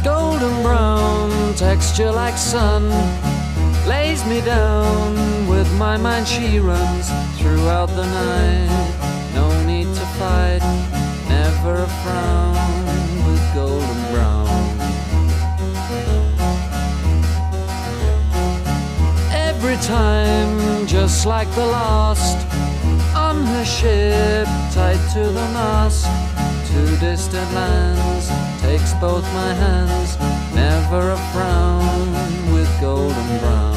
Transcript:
Golden brown texture like sun lays me down. With my mind she runs throughout the night. No need to fight, never a frown with golden brown. Every time, just like the last, on her ship, tied to the mast, to distant lands, takes both my hands, never a frown with golden brown.